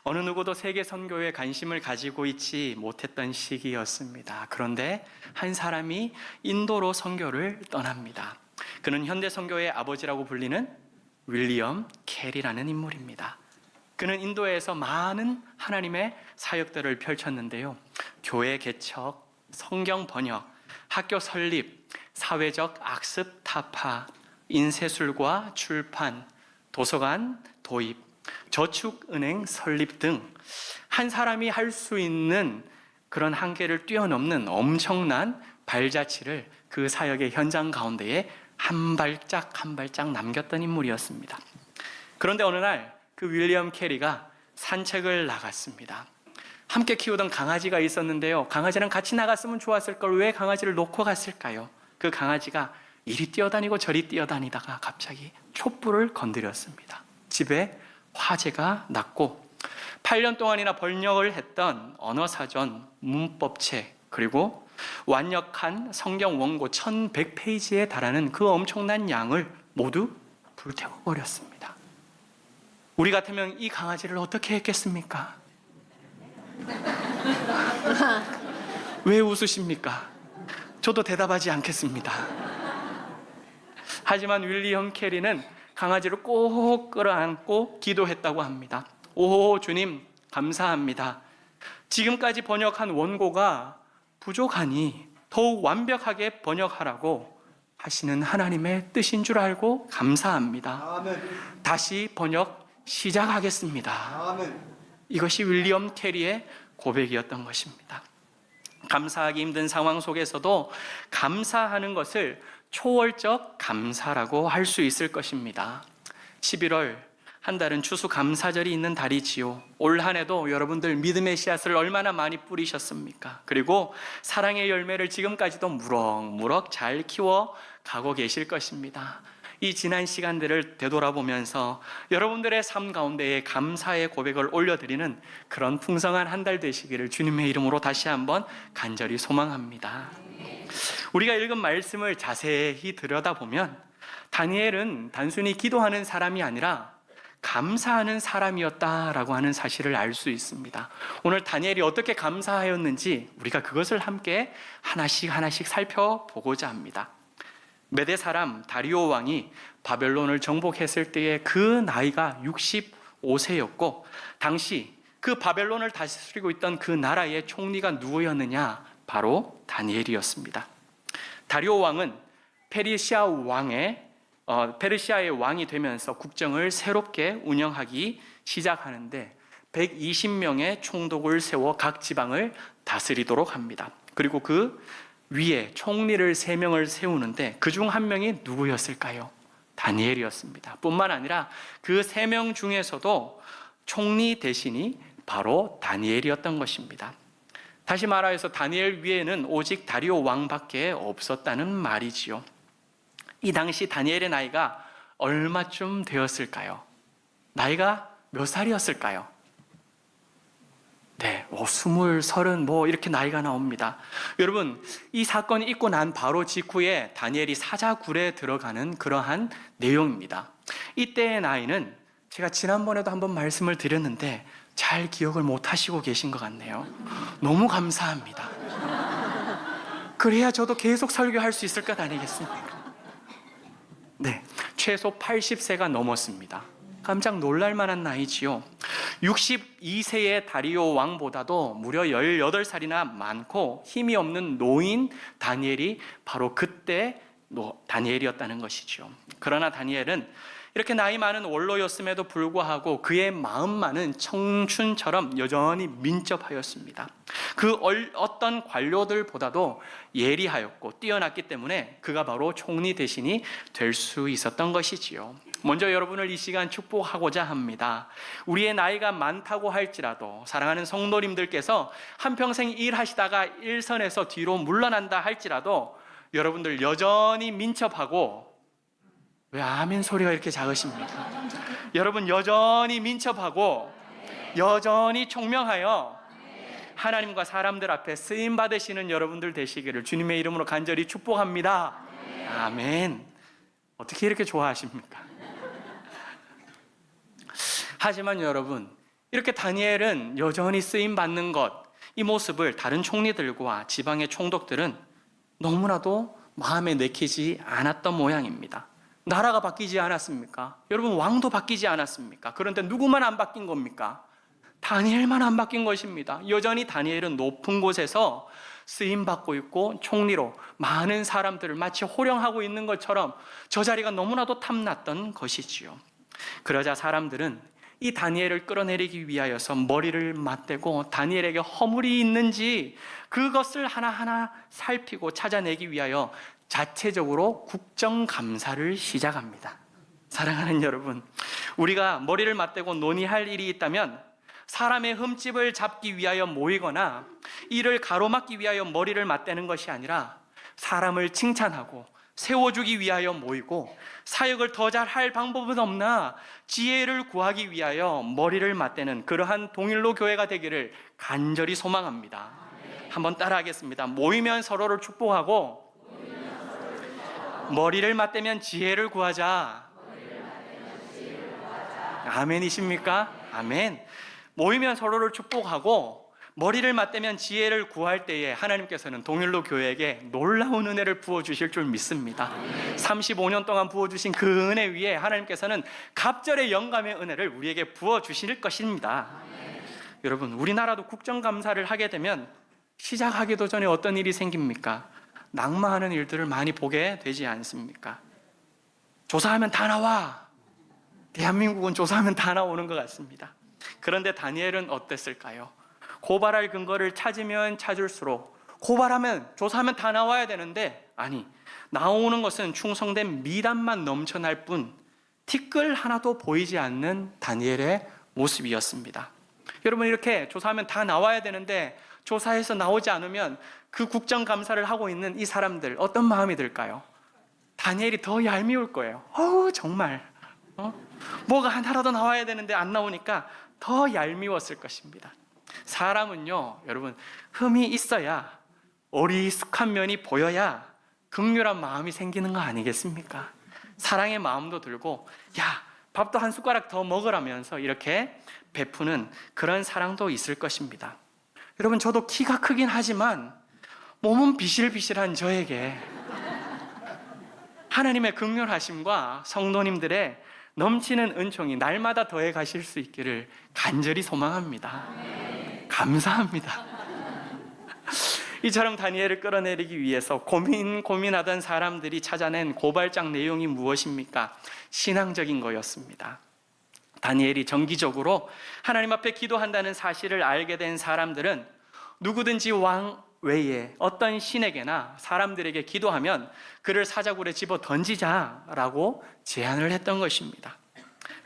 어느 누구도 세계 선교에 관심을 가지고 있지 못했던 시기였습니다. 그런데 한 사람이 인도로 선교를 떠납니다. 그는 현대 선교의 아버지라고 불리는 윌리엄 캐리라는 인물입니다. 그는 인도에서 많은 하나님의 사역들을 펼쳤는데요. 교회 개척, 성경 번역, 학교 설립, 사회적 악습 타파, 인쇄술과 출판, 도서관 도입, 저축은행 설립 등 한 사람이 할 수 있는 그런 한계를 뛰어넘는 엄청난 발자취를 그 사역의 현장 가운데에 한 발짝 한 발짝 남겼던 인물이었습니다. 그런데 어느 날 그 윌리엄 캐리가 산책을 나갔습니다. 함께 키우던 강아지가 있었는데요. 강아지랑 같이 나갔으면 좋았을 걸 왜 강아지를 놓고 갔을까요? 그 강아지가 이리 뛰어다니고 저리 뛰어다니다가 갑자기 촛불을 건드렸습니다. 집에 화재가 났고 8년 동안이나 번역을 했던 언어사전, 문법책, 그리고 완역한 성경 원고 1100페이지에 달하는 그 엄청난 양을 모두 불태워버렸습니다. 우리 같으면 이 강아지를 어떻게 했겠습니까? 왜 웃으십니까? 저도 대답하지 않겠습니다. 하지만 윌리엄 캐리는 강아지를 꼭 끌어안고 기도했다고 합니다. 오 주님 감사합니다. 지금까지 번역한 원고가 부족하니 더욱 완벽하게 번역하라고 하시는 하나님의 뜻인 줄 알고 감사합니다. 아멘. 다시 번역 시작하겠습니다. 아멘. 이것이 윌리엄 캐리의 고백이었던 것입니다. 감사하기 힘든 상황 속에서도 감사하는 것을 초월적 감사라고 할 수 있을 것입니다. 11월 한 달은 추수감사절이 있는 달이지요. 올 한 해도 여러분들 믿음의 씨앗을 얼마나 많이 뿌리셨습니까? 그리고 사랑의 열매를 지금까지도 무럭무럭 잘 키워 가고 계실 것입니다. 이 지난 시간들을 되돌아보면서 여러분들의 삶 가운데에 감사의 고백을 올려드리는 그런 풍성한 한 달 되시기를 주님의 이름으로 다시 한번 간절히 소망합니다. 우리가 읽은 말씀을 자세히 들여다보면 다니엘은 단순히 기도하는 사람이 아니라 감사하는 사람이었다라고 하는 사실을 알 수 있습니다. 오늘 다니엘이 어떻게 감사하였는지 우리가 그것을 함께 하나씩 살펴보고자 합니다. 메대 사람 다리오 왕이 바벨론을 정복했을 때의 그 나이가 65세였고 당시 그 바벨론을 다스리고 있던 그 나라의 총리가 누구였느냐? 바로 다니엘이었습니다. 다리오 왕은 페르시아의 왕이 되면서 국정을 새롭게 운영하기 시작하는데 120명의 총독을 세워 각 지방을 다스리도록 합니다. 그리고 그 위에 총리를 3명을 세우는데 그중 한 명이 누구였을까요? 다니엘이었습니다. 뿐만 아니라 그 3명 중에서도 총리 대신이 바로 다니엘이었던 것입니다. 다시 말하여서 다니엘 위에는 오직 다리오 왕밖에 없었다는 말이지요. 이 당시 다니엘의 나이가 얼마쯤 되었을까요? 나이가 몇 살이었을까요? 네, 20, 30 이렇게 나이가 나옵니다. 여러분, 이 사건이 있고 난 바로 직후에 다니엘이 사자굴에 들어가는 그러한 내용입니다. 이때의 나이는 제가 지난번에도 한번 말씀을 드렸는데 잘 기억을 못 하시고 계신 것 같네요. 너무 감사합니다. 그래야 저도 계속 설교할 수 있을 것 아니겠습니까? 네, 최소 80세가 넘었습니다. 깜짝 놀랄 만한 나이지요. 62세의 다리오 왕보다도 무려 18살이나 많고 힘이 없는 노인 다니엘이 바로 그때 다니엘이었다는 것이죠. 그러나 다니엘은 이렇게 나이 많은 원로였음에도 불구하고 그의 마음만은 청춘처럼 여전히 민첩하였습니다. 그 어떤 관료들보다도 예리하였고 뛰어났기 때문에 그가 바로 총리 대신이 될 수 있었던 것이지요. 먼저 여러분을 이 시간 축복하고자 합니다. 우리의 나이가 많다고 할지라도 사랑하는 성도님들께서 한평생 일하시다가 일선에서 뒤로 물러난다 할지라도 여러분들 여전히 민첩하고, 왜 아멘 소리가 이렇게 작으십니까? 여러분 여전히 민첩하고 여전히 총명하여 하나님과 사람들 앞에 쓰임 받으시는 여러분들 되시기를 주님의 이름으로 간절히 축복합니다. 아멘. 어떻게 이렇게 좋아하십니까? 하지만 여러분, 이렇게 다니엘은 여전히 쓰임 받는 것, 이 모습을 다른 총리들과 지방의 총독들은 너무나도 마음에 내키지 않았던 모양입니다. 나라가 바뀌지 않았습니까? 여러분, 왕도 바뀌지 않았습니까? 그런데 누구만 안 바뀐 겁니까? 다니엘만 안 바뀐 것입니다. 여전히 다니엘은 높은 곳에서 쓰임 받고 있고 총리로 많은 사람들을 마치 호령하고 있는 것처럼 저 자리가 너무나도 탐났던 것이지요. 그러자 사람들은 이 다니엘을 끌어내리기 위하여서 머리를 맞대고 다니엘에게 허물이 있는지 그것을 하나하나 살피고 찾아내기 위하여 자체적으로 국정감사를 시작합니다. 사랑하는 여러분, 우리가 머리를 맞대고 논의할 일이 있다면 사람의 흠집을 잡기 위하여 모이거나 이를 가로막기 위하여 머리를 맞대는 것이 아니라 사람을 칭찬하고 세워주기 위하여 모이고 사역을 더 잘할 방법은 없나 지혜를 구하기 위하여 머리를 맞대는 그러한 동일로 교회가 되기를 간절히 소망합니다. 한번 따라하겠습니다. 모이면 서로를 축복하고 머리를 맞대면 지혜를 구하자. 아멘이십니까? 아멘. 모이면 서로를 축복하고 머리를 맞대면 지혜를 구할 때에 하나님께서는 동일로 교회에게 놀라운 은혜를 부어주실 줄 믿습니다. 35년 동안 부어주신 그 은혜 위에 하나님께서는 갑절의 영감의 은혜를 우리에게 부어주실 것입니다. 여러분, 우리나라도 국정감사를 하게 되면 시작하기도 전에 어떤 일이 생깁니까? 낙마하는 일들을 많이 보게 되지 않습니까? 조사하면 다 나와. 대한민국은 조사하면 다 나오는 것 같습니다. 그런데 다니엘은 어땠을까요? 고발할 근거를 찾으면 찾을수록 고발하면 조사하면 다 나와야 되는데 아니, 나오는 것은 충성된 미담만 넘쳐날 뿐 티끌 하나도 보이지 않는 다니엘의 모습이었습니다. 여러분, 이렇게 조사하면 다 나와야 되는데 조사해서 나오지 않으면 그 국정감사를 하고 있는 이 사람들 어떤 마음이 들까요? 다니엘이 더 얄미울 거예요. 정말 뭐가 하나라도 나와야 되는데 안 나오니까 더 얄미웠을 것입니다. 사람은요, 여러분, 흠이 있어야 어리숙한 면이 보여야 긍휼한 마음이 생기는 거 아니겠습니까? 사랑의 마음도 들고 야, 밥도 한 숟가락 더 먹으라면서 이렇게 베푸는 그런 사랑도 있을 것입니다. 여러분, 저도 키가 크긴 하지만 몸은 비실비실한 저에게 하나님의 긍휼하심과 성도님들의 넘치는 은총이 날마다 더해 가실 수 있기를 간절히 소망합니다. 감사합니다. 이처럼 다니엘을 끌어내리기 위해서 고민하던 사람들이 찾아낸 고발장 내용이 무엇입니까? 신앙적인 거였습니다. 다니엘이 정기적으로 하나님 앞에 기도한다는 사실을 알게 된 사람들은 누구든지 왕 외에 어떤 신에게나 사람들에게 기도하면 그를 사자굴에 집어 던지자라고 제안을 했던 것입니다.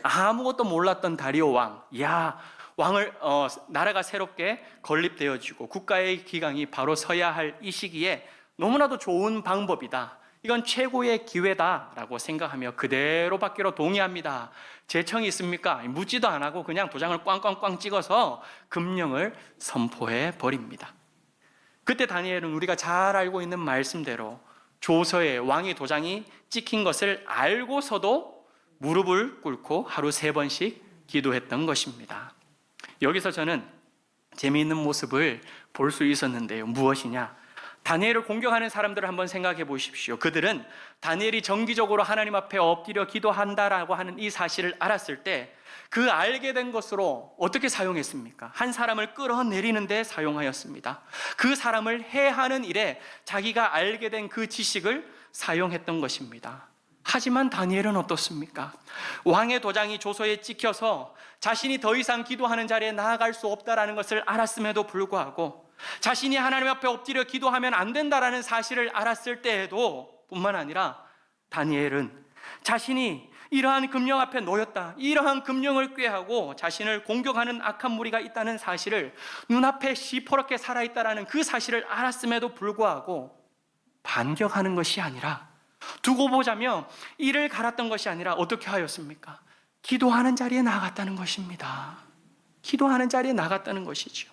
아무것도 몰랐던 다리오 왕, 나라가 새롭게 건립되어지고 국가의 기강이 바로 서야 할 이 시기에 너무나도 좋은 방법이다, 이건 최고의 기회다라고 생각하며 그대로 받기로 동의합니다. 제청이 있습니까? 묻지도 안 하고 그냥 도장을 꽝꽝꽝 찍어서 금령을 선포해 버립니다. 그때 다니엘은 우리가 잘 알고 있는 말씀대로 조서에 왕의 도장이 찍힌 것을 알고서도 무릎을 꿇고 하루 3번씩 기도했던 것입니다. 여기서 저는 재미있는 모습을 볼 수 있었는데요. 무엇이냐? 다니엘을 공격하는 사람들을 한번 생각해 보십시오. 그들은 다니엘이 정기적으로 하나님 앞에 엎드려 기도한다라고 하는 이 사실을 알았을 때 그 알게 된 것으로 어떻게 사용했습니까? 한 사람을 끌어내리는 데 사용하였습니다. 그 사람을 해하는 일에 자기가 알게 된 그 지식을 사용했던 것입니다. 하지만 다니엘은 어떻습니까? 왕의 도장이 조서에 찍혀서 자신이 더 이상 기도하는 자리에 나아갈 수 없다는 것을 알았음에도 불구하고 자신이 하나님 앞에 엎드려 기도하면 안 된다는 사실을 알았을 때에도 뿐만 아니라 다니엘은 자신이 이러한 금령 앞에 놓였다, 이러한 금령을 꾀하고 자신을 공격하는 악한 무리가 있다는 사실을, 눈앞에 시퍼렇게 살아있다는 그 사실을 알았음에도 불구하고 반격하는 것이 아니라, 두고 보자며 이를 갈았던 것이 아니라 어떻게 하였습니까? 기도하는 자리에 나갔다는 것입니다. 기도하는 자리에 나갔다는 것이죠.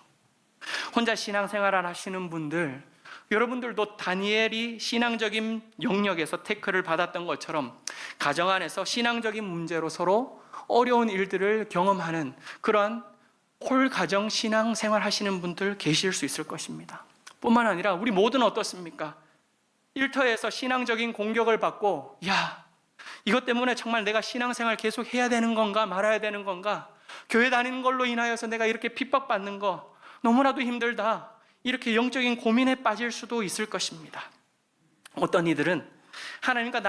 혼자 신앙생활을 하시는 분들, 여러분들도 다니엘이 신앙적인 영역에서 태클을 받았던 것처럼 가정 안에서 신앙적인 문제로 서로 어려운 일들을 경험하는 그런 홀 가정 신앙생활 하시는 분들 계실 수 있을 것입니다. 뿐만 아니라 우리 모두는 어떻습니까? 일터에서 신앙적인 공격을 받고, 야, 이것 때문에 정말 내가 신앙생활 계속 해야 되는 건가 말아야 되는 건가, 교회 다니는 걸로 인하여서 내가 이렇게 핍박받는 거 너무나도 힘들다, 이렇게 영적인 고민에 빠질 수도 있을 것입니다. 어떤 이들은 하나님과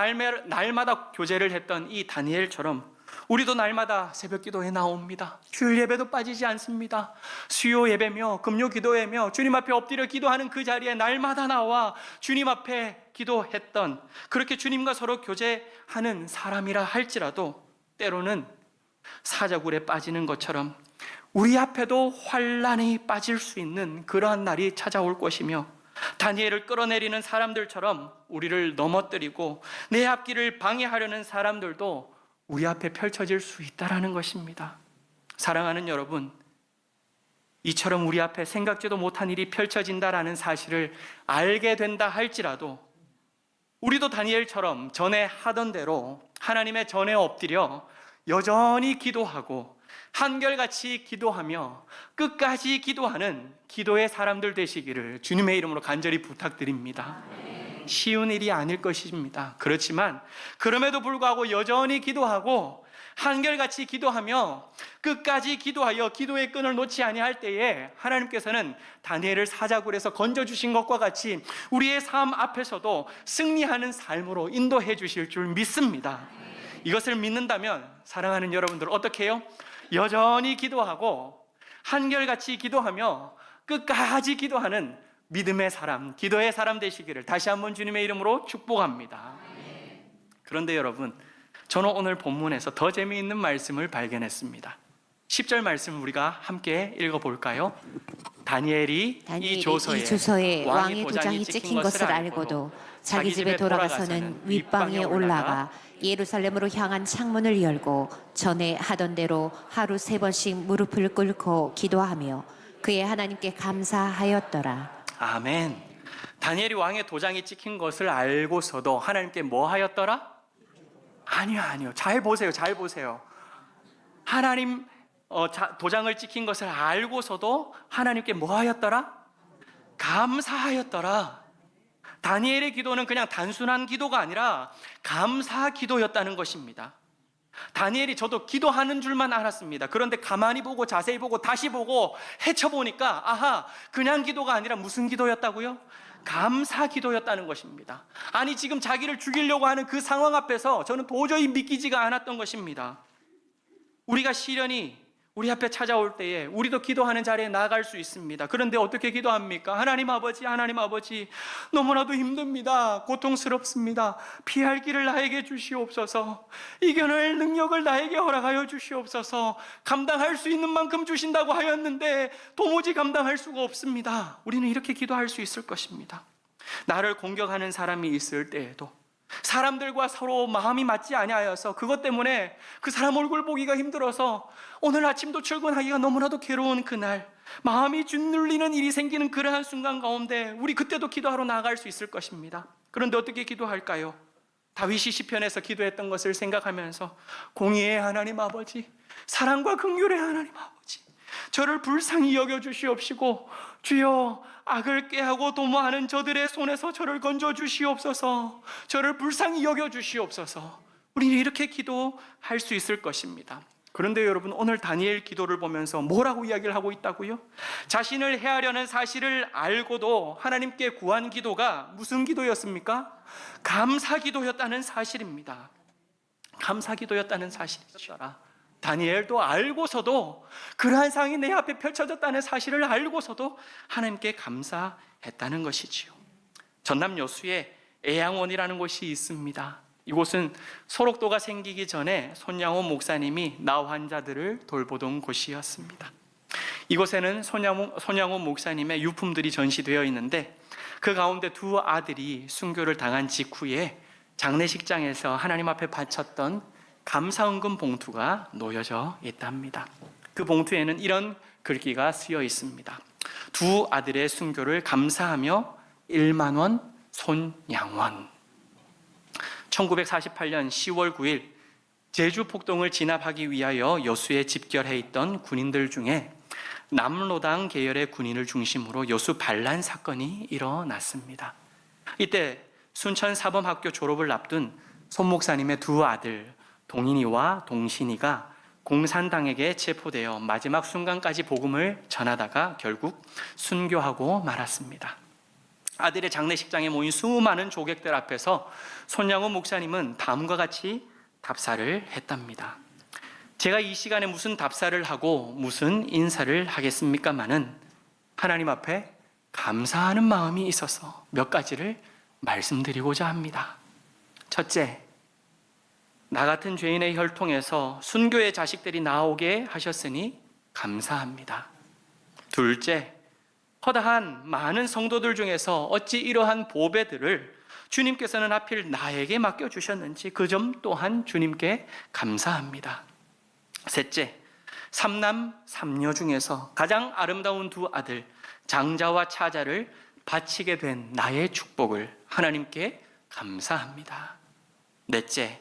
날마다 교제를 했던 이 다니엘처럼 우리도 날마다 새벽 기도에 나옵니다. 주일 예배도 빠지지 않습니다. 수요 예배며 금요 기도회며 주님 앞에 엎드려 기도하는 그 자리에 날마다 나와 주님 앞에 기도했던, 그렇게 주님과 서로 교제하는 사람이라 할지라도 때로는 사자굴에 빠지는 것처럼 우리 앞에도 환난이 빠질 수 있는 그러한 날이 찾아올 것이며, 다니엘을 끌어내리는 사람들처럼 우리를 넘어뜨리고 내 앞길을 방해하려는 사람들도 우리 앞에 펼쳐질 수 있다는 것입니다. 사랑하는 여러분, 이처럼 우리 앞에 생각지도 못한 일이 펼쳐진다라는 사실을 알게 된다 할지라도 우리도 다니엘처럼 전에 하던 대로 하나님의 전에 엎드려 여전히 기도하고 한결같이 기도하며 끝까지 기도하는 기도의 사람들 되시기를 주님의 이름으로 간절히 부탁드립니다. 쉬운 일이 아닐 것입니다. 그렇지만 그럼에도 불구하고 여전히 기도하고 한결같이 기도하며 끝까지 기도하여 기도의 끈을 놓지 아니할 때에 하나님께서는 다니엘을 사자굴에서 건져주신 것과 같이 우리의 삶 앞에서도 승리하는 삶으로 인도해 주실 줄 믿습니다. 이것을 믿는다면 사랑하는 여러분들 어떻게 해요? 여전히 기도하고 한결같이 기도하며 끝까지 기도하는 믿음의 사람, 기도의 사람 되시기를 다시 한번 주님의 이름으로 축복합니다. 그런데 여러분, 저는 오늘 본문에서 더 재미있는 말씀을 발견했습니다. 10절 말씀 우리가 함께 읽어볼까요? 다니엘이 이 조서에 왕의 도장이 찍힌 것을 알고도 자기 집에 돌아가서는 윗방에 올라가 예루살렘으로 향한 창문을 열고 전에 하던 대로 하루 3번씩 무릎을 꿇고 기도하며 그의 하나님께 감사하였더라. 아멘. 다니엘이 왕의 도장이 찍힌 것을 알고서도 하나님께 뭐 하였더라? 아니요. 잘 보세요. 하나님 도장을 찍힌 것을 알고서도 하나님께 뭐 하였더라? 감사하였더라. 다니엘의 기도는 그냥 단순한 기도가 아니라 감사 기도였다는 것입니다. 다니엘이 저도 기도하는 줄만 알았습니다. 그런데 가만히 보고 자세히 보고 다시 보고 헤쳐보니까 아하, 그냥 기도가 아니라 무슨 기도였다고요? 감사 기도였다는 것입니다. 아니, 지금 자기를 죽이려고 하는 그 상황 앞에서 저는 도저히 믿기지가 않았던 것입니다. 우리가 시련이 우리 앞에 찾아올 때에 우리도 기도하는 자리에 나아갈 수 있습니다. 그런데 어떻게 기도합니까? 하나님 아버지, 너무나도 힘듭니다. 고통스럽습니다. 피할 길을 나에게 주시옵소서. 이겨낼 능력을 나에게 허락하여 주시옵소서. 감당할 수 있는 만큼 주신다고 하였는데 도무지 감당할 수가 없습니다. 우리는 이렇게 기도할 수 있을 것입니다. 나를 공격하는 사람이 있을 때에도 사람들과 서로 마음이 맞지 아니하여서 그것 때문에 그 사람 얼굴 보기가 힘들어서 오늘 아침도 출근하기가 너무나도 괴로운 그날, 마음이 짓눌리는 일이 생기는 그러한 순간 가운데 우리 그때도 기도하러 나아갈 수 있을 것입니다. 그런데 어떻게 기도할까요? 다윗이 시편에서 기도했던 것을 생각하면서 공의의 하나님 아버지, 사랑과 긍휼의 하나님 아버지, 저를 불쌍히 여겨주시옵시고 주여 악을 꾀하고 도모하는 저들의 손에서 저를 건져주시옵소서. 저를 불쌍히 여겨주시옵소서. 우리는 이렇게 기도할 수 있을 것입니다. 그런데 여러분, 오늘 다니엘 기도를 보면서 뭐라고 이야기를 하고 있다고요? 자신을 해하려는 사실을 알고도 하나님께 구한 기도가 무슨 기도였습니까? 감사 기도였다는 사실입니다. 감사 기도였다는 사실이죠. 다니엘도 알고서도, 그러한 상황이 내 앞에 펼쳐졌다는 사실을 알고서도 하나님께 감사했다는 것이지요. 전남 여수에 애양원이라는 곳이 있습니다. 이곳은 소록도가 생기기 전에 손양호 목사님이 나 환자들을 돌보던 곳이었습니다. 이곳에는 손양호 목사님의 유품들이 전시되어 있는데 그 가운데 2 아들이 순교를 당한 직후에 장례식장에서 하나님 앞에 바쳤던 감사헌금 봉투가 놓여져 있답니다. 그 봉투에는 이런 글귀가 쓰여 있습니다. 2 아들의 순교를 감사하며 1만 원 손양원. 1948년 10월 9일 제주 폭동을 진압하기 위하여 여수에 집결해 있던 군인들 중에 남로당 계열의 군인을 중심으로 여수 반란 사건이 일어났습니다. 이때 순천 사범학교 졸업을 앞둔 손 목사님의 두 아들 동인이와 동신이가 공산당에게 체포되어 마지막 순간까지 복음을 전하다가 결국 순교하고 말았습니다. 아들의 장례식장에 모인 수많은 조객들 앞에서 손양호 목사님은 다음과 같이 답사를 했답니다. 제가 이 시간에 무슨 답사를 하고 무슨 인사를 하겠습니까마는 하나님 앞에 감사하는 마음이 있어서 몇 가지를 말씀드리고자 합니다. 첫째, 나 같은 죄인의 혈통에서 순교의 자식들이 나오게 하셨으니 감사합니다. 둘째, 허다한 많은 성도들 중에서 어찌 이러한 보배들을 주님께서는 하필 나에게 맡겨주셨는지 그 점 또한 주님께 감사합니다. 셋째, 삼남 삼녀 중에서 가장 아름다운 두 아들 장자와 차자를 바치게 된 나의 축복을 하나님께 감사합니다. 넷째,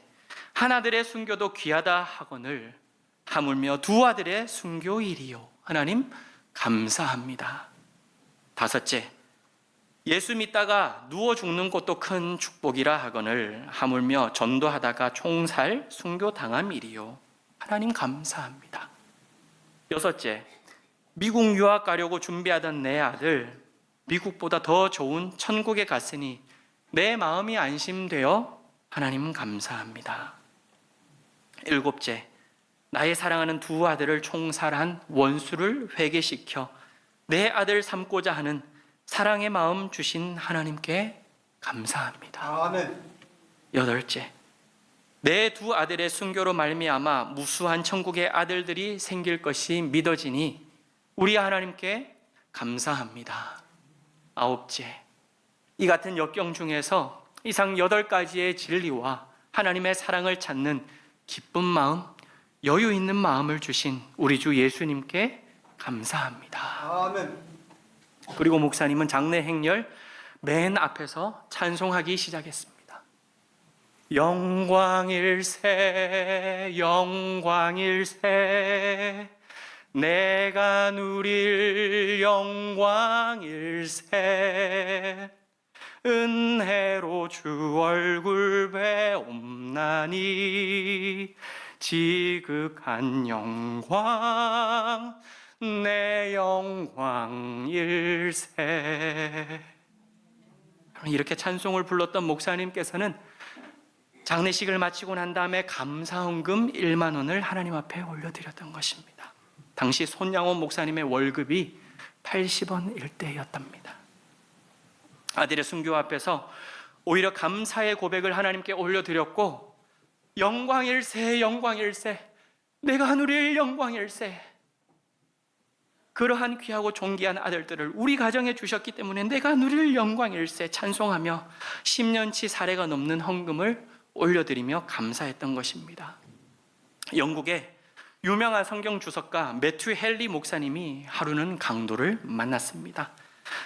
하나들의 순교도 귀하다 하거늘 하물며 두 아들의 순교일이요 하나님 감사합니다. 다섯째, 예수 믿다가 누워 죽는 것도 큰 축복이라 하거늘 하물며 전도하다가 총살 순교당함이리요 하나님 감사합니다. 여섯째, 미국 유학 가려고 준비하던 내 아들 미국보다 더 좋은 천국에 갔으니 내 마음이 안심되어 하나님 감사합니다. 일곱째, 나의 사랑하는 두 아들을 총살한 원수를 회개시켜 내 아들 삼고자 하는 사랑의 마음 주신 하나님께 감사합니다. 아멘. 여덟째, 내 두 아들의 순교로 말미암아 무수한 천국의 아들들이 생길 것이 믿어지니 우리 하나님께 감사합니다. 아홉째, 이 같은 역경 중에서 이상 8가지의 진리와 하나님의 사랑을 찾는 기쁜 마음, 여유 있는 마음을 주신 우리 주 예수님께 감사합니다. 아멘. 그리고 목사님은 장례 행렬 맨 앞에서 찬송하기 시작했습니다. 영광일세 영광일세 내가 누릴 영광일세 은혜로 주 얼굴 배옵나니 지극한 영광 내 영광일세. 이렇게 찬송을 불렀던 목사님께서는 장례식을 마치고 난 다음에 감사헌금 1만 원을 하나님 앞에 올려드렸던 것입니다. 당시 손양원 목사님의 월급이 80원 일대였답니다. 아들의 순교 앞에서 오히려 감사의 고백을 하나님께 올려드렸고 영광일세 영광일세 내가 누릴 영광일세 그러한 귀하고 존귀한 아들들을 우리 가정에 주셨기 때문에 내가 누릴 영광일세 찬송하며 10년치 사례가 넘는 헌금을 올려드리며 감사했던 것입니다. 영국의 유명한 성경 주석가 매튜 헨리 목사님이 하루는 강도를 만났습니다.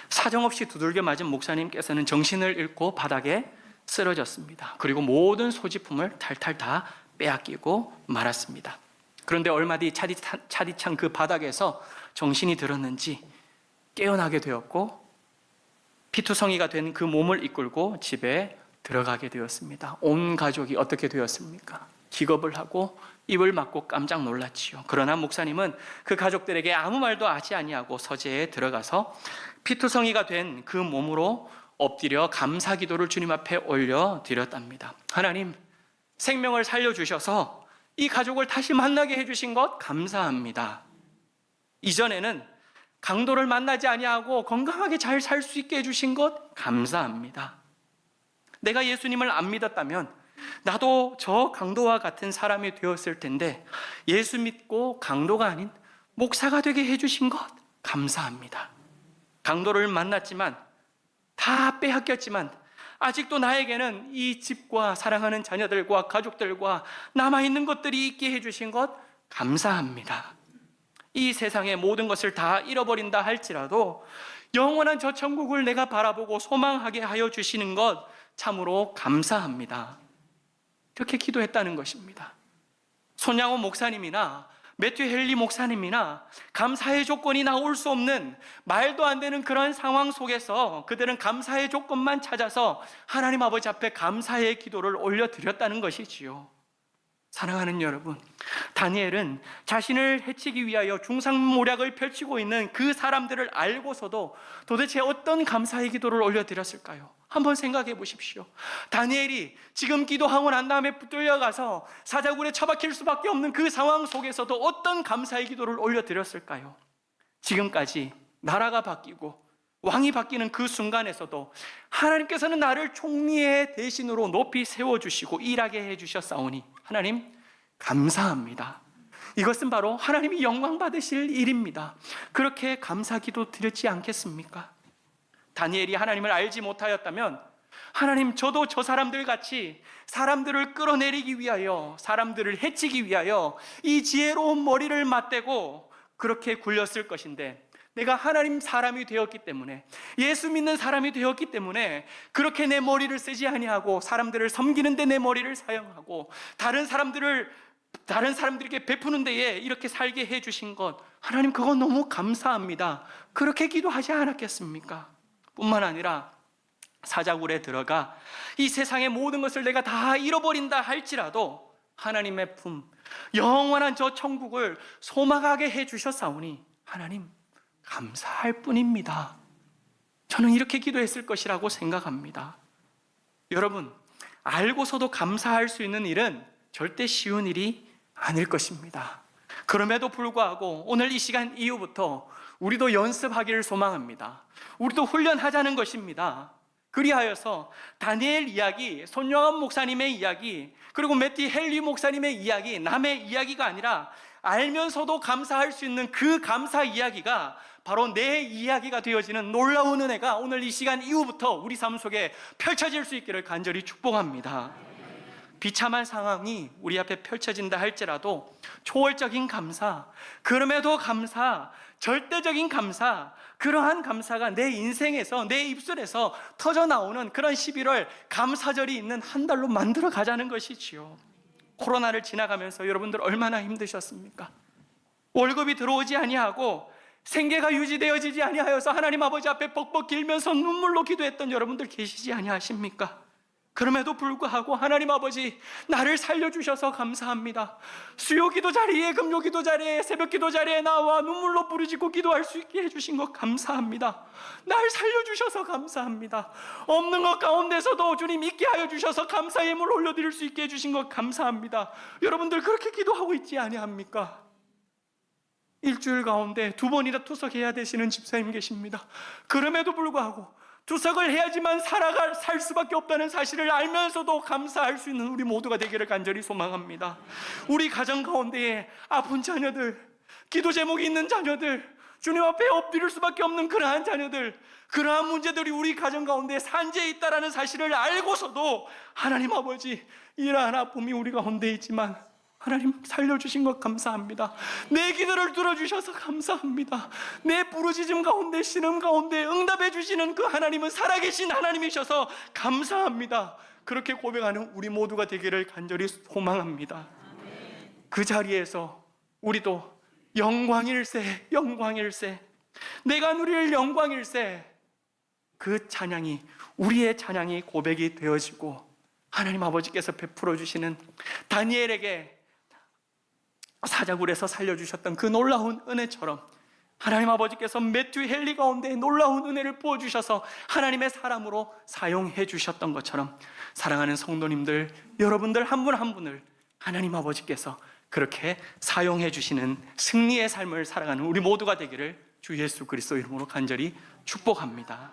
사정없이 두들겨 맞은 목사님께서는 정신을 잃고 바닥에 쓰러졌습니다. 그리고 모든 소지품을 탈탈 다 빼앗기고 말았습니다. 그런데 얼마 뒤 차디찬 그 바닥에서 정신이 들었는지 깨어나게 되었고 피투성이가 된 그 몸을 이끌고 집에 들어가게 되었습니다. 온 가족이 어떻게 되었습니까? 기겁을 하고 입을 막고 깜짝 놀랐지요. 그러나 목사님은 그 가족들에게 아무 말도 하지 아니하고 서재에 들어가서 피투성이가 된 그 몸으로 엎드려 감사 기도를 주님 앞에 올려드렸답니다. 하나님, 생명을 살려주셔서 이 가족을 다시 만나게 해주신 것 감사합니다. 이전에는 강도를 만나지 아니하고 건강하게 잘 살 수 있게 해주신 것 감사합니다. 내가 예수님을 안 믿었다면 나도 저 강도와 같은 사람이 되었을 텐데 예수 믿고 강도가 아닌 목사가 되게 해주신 것 감사합니다. 강도를 만났지만 다 빼앗겼지만 아직도 나에게는 이 집과 사랑하는 자녀들과 가족들과 남아있는 것들이 있게 해주신 것 감사합니다. 이 세상의 모든 것을 다 잃어버린다 할지라도 영원한 저 천국을 내가 바라보고 소망하게 하여 주시는 것 참으로 감사합니다. 이렇게 기도했다는 것입니다. 손양호 목사님이나 매튜 헨리 목사님이나 감사의 조건이 나올 수 없는 말도 안 되는 그런 상황 속에서 그들은 감사의 조건만 찾아서 하나님 아버지 앞에 감사의 기도를 올려드렸다는 것이지요. 사랑하는 여러분, 다니엘은 자신을 해치기 위하여 중상모략을 펼치고 있는 그 사람들을 알고서도 도대체 어떤 감사의 기도를 올려드렸을까요? 한번 생각해 보십시오. 다니엘이 지금 기도하고 난 다음에 붙들려가서 사자굴에 처박힐 수밖에 없는 그 상황 속에서도 어떤 감사의 기도를 올려드렸을까요? 지금까지 나라가 바뀌고 왕이 바뀌는 그 순간에서도 하나님께서는 나를 총리의 대신으로 높이 세워주시고 일하게 해주셨사오니 하나님 감사합니다. 이것은 바로 하나님이 영광 받으실 일입니다. 그렇게 감사 기도 드렸지 않겠습니까? 다니엘이 하나님을 알지 못하였다면 하나님, 저도 저 사람들 같이 사람들을 끌어내리기 위하여, 사람들을 해치기 위하여 이 지혜로운 머리를 맞대고 그렇게 굴렸을 것인데, 내가 하나님 사람이 되었기 때문에, 예수 믿는 사람이 되었기 때문에 그렇게 내 머리를 쓰지 아니하고 사람들을 섬기는 데 내 머리를 사용하고 다른 사람들에게 베푸는 데에 이렇게 살게 해주신 것, 하나님 그거 너무 감사합니다. 그렇게 기도하지 않았겠습니까? 뿐만 아니라 사자굴에 들어가 이 세상의 모든 것을 내가 다 잃어버린다 할지라도 하나님의 품, 영원한 저 천국을 소망하게 해주셨사오니 하나님 감사할 뿐입니다. 저는 이렇게 기도했을 것이라고 생각합니다. 여러분, 알고서도 감사할 수 있는 일은 절대 쉬운 일이 아닐 것입니다. 그럼에도 불구하고 오늘 이 시간 이후부터 우리도 연습하기를 소망합니다. 우리도 훈련하자는 것입니다. 그리하여서 다니엘 이야기, 손영환 목사님의 이야기, 그리고 매튜 헨리 목사님의 이야기, 남의 이야기가 아니라 알면서도 감사할 수 있는 그 감사 이야기가 바로 내 이야기가 되어지는 놀라운 은혜가 오늘 이 시간 이후부터 우리 삶 속에 펼쳐질 수 있기를 간절히 축복합니다. 비참한 상황이 우리 앞에 펼쳐진다 할지라도 초월적인 감사, 그럼에도 감사, 절대적인 감사, 그러한 감사가 내 인생에서, 내 입술에서 터져나오는 그런 11월 감사절이 있는 한 달로 만들어 가자는 것이지요. 코로나를 지나가면서 여러분들 얼마나 힘드셨습니까? 월급이 들어오지 아니하고 생계가 유지되어지지 아니하여서 하나님 아버지 앞에 벅벅 길면서 눈물로 기도했던 여러분들 계시지 아니하십니까? 그럼에도 불구하고 하나님 아버지, 나를 살려주셔서 감사합니다. 수요기도 자리에, 금요기도 자리에, 새벽기도 자리에 나와 눈물로 부르짖고 기도할 수 있게 해주신 것 감사합니다. 날 살려주셔서 감사합니다. 없는 것 가운데서도 주님 있게 하여 주셔서 감사의 예물 올려드릴 수 있게 해주신 것 감사합니다. 여러분들 그렇게 기도하고 있지 아니합니까? 일주일 가운데 2번이나 투석해야 되시는 집사님 계십니다. 그럼에도 불구하고 투석을 해야지만 살 수밖에 없다는 사실을 알면서도 감사할 수 있는 우리 모두가 되기를 간절히 소망합니다. 우리 가정 가운데에 아픈 자녀들, 기도 제목이 있는 자녀들, 주님 앞에 엎드릴 수밖에 없는 그러한 자녀들, 그러한 문제들이 우리 가정 가운데 산재해 있다는 사실을 알고서도 하나님 아버지, 이러한 아픔이 우리 가운데 있지만 하나님 살려주신 것 감사합니다. 내 기도를 들어주셔서 감사합니다. 내 부르짖음 가운데, 신음 가운데 응답해 주시는 그 하나님은 살아계신 하나님이셔서 감사합니다. 그렇게 고백하는 우리 모두가 되기를 간절히 소망합니다. 그 자리에서 우리도 영광일세, 영광일세, 내가 누릴 영광일세, 그 찬양이, 우리의 찬양이 고백이 되어지고 하나님 아버지께서 베풀어 주시는 다니엘에게 사자굴에서 살려주셨던 그 놀라운 은혜처럼 하나님 아버지께서 매튜 헨리 가운데 놀라운 은혜를 부어주셔서 하나님의 사람으로 사용해 주셨던 것처럼 사랑하는 성도님들, 여러분들 한 분 한 분을 하나님 아버지께서 그렇게 사용해 주시는 승리의 삶을 살아가는 우리 모두가 되기를 주 예수 그리스도 이름으로 간절히 축복합니다.